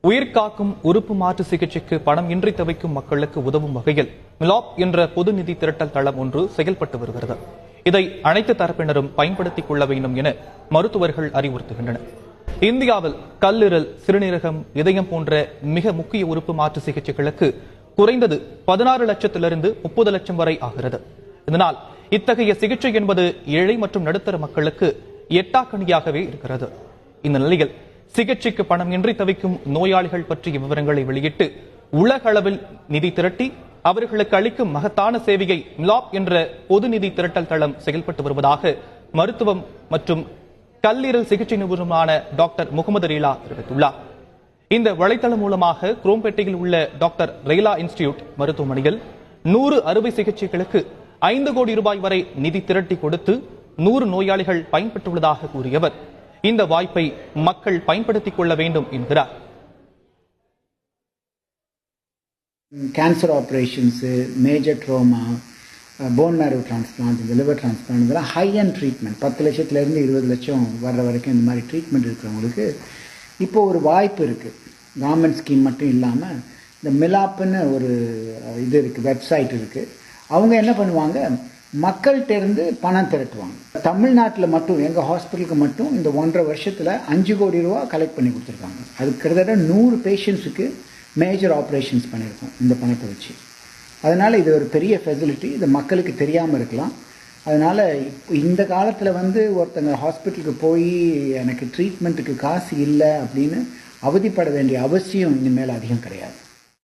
உயிர்காக்கும் உறுப்பு மாற்று சிகிச்சைக்கு பணம் இன்றி தவிக்கும் மக்களுக்கு உதவும் வகையில் மிலாப் என்ற பொது நிதி திரட்டல் தளம் ஒன்று செயல்பட்டு வருகிறது. இதை அனைத்து தரப்பினரும் பயன்படுத்திக் கொள்ள வேண்டும் என மருத்துவர்கள் அறிவுறுத்துகின்றனர். இந்தியாவில் கல்லீரல், சிறுநீரகம், இதயம் போன்ற மிக முக்கிய உறுப்பு மாற்று சிகிச்சைகளுக்கு குறைந்தது 16 லட்சத்திலிருந்து 30 லட்சம் வரை ஆகிறது. இதனால் இத்தகைய சிகிச்சை என்பது ஏழை மற்றும் நடுத்தர மக்களுக்கு எட்டாக்கணியாகவே இருக்கிறது. இந்த நிலையில் சிகிச்சைக்கு பணம் இன்றி தவிக்கும் நோயாளிகள் பற்றிய விவரங்களை வெளியிட்டு உலக அளவில் நிதி திரட்டி அவர்களுக்கு அளிக்கும் மகத்தான சேவையை மிலாப் என்ற பொது நிதி திரட்டல் தளம் செயல்பட்டு வருவதாக மருத்துவம் மற்றும் கல்லீரல் சிகிச்சை நிபுணரான டாக்டர் முகமது ரீலா தெரிவித்துள்ளார். இந்த வலைத்தளம் மூலமாக குரோம்பேட்டையில் உள்ள டாக்டர் ரெய்லா இன்ஸ்டிடியூட் மருத்துவமனையில் 100 அறுவை சிகிச்சைகளுக்கு 5 கோடி ரூபாய் வரை நிதி திரட்டி கொடுத்து 100 நோயாளிகள் பயன்பெற்றுள்ளதாக கூறியவர் இந்த வாய்ப்பை மக்கள் பயன்படுத்திக் கொள்ள வேண்டும் என்கிறார். Cancer operations, major trauma, phone மேரோ transplant, இந்த லிவர் டிரான்ஸ்பிளான்ட், இதெல்லாம் ஹை அண்ட் ட்ரீட்மெண்ட் 10 லட்சத்துலேருந்து 20 லட்சம் வர்ற வரைக்கும் இந்த மாதிரி ட்ரீட்மெண்ட் இருக்கிறவங்களுக்கு இப்போ ஒரு வாய்ப்பு இருக்குது. கவர்மெண்ட் ஸ்கீம் மட்டும் இல்லாமல் இந்த மிலாப்னு ஒரு இது இருக்குது, வெப்சைட் இருக்குது. அவங்க என்ன பண்ணுவாங்க, மக்கள்கிட்ட இருந்து பணம் திரட்டுவாங்க. தமிழ்நாட்டில் மட்டும் எங்கள் ஹாஸ்பிட்டலுக்கு மட்டும் இந்த 1.5 வருஷத்தில் 5 கோடி ரூபா கலெக்ட் பண்ணி கொடுத்துருக்காங்க. அது கிட்டத்தட்ட 100 பேஷண்ட்ஸுக்கு மேஜர் ஆப்ரேஷன்ஸ் பண்ணியிருக்கோம் இந்த பணத்தை வச்சு. அதனால் இது ஒரு பெரிய ஃபெசிலிட்டி. இது மக்களுக்கு தெரியாமல் இருக்கலாம். அதனால் இந்த காலத்தில் ஒருத்தங்க ஹாஸ்பிட்டலுக்கு போய் எனக்கு ட்ரீட்மெண்ட்டுக்கு காசு இல்லை அப்படின்னு அவதிப்பட வேண்டிய அவசியம் இனிமேல் அதிகம் கிடையாது.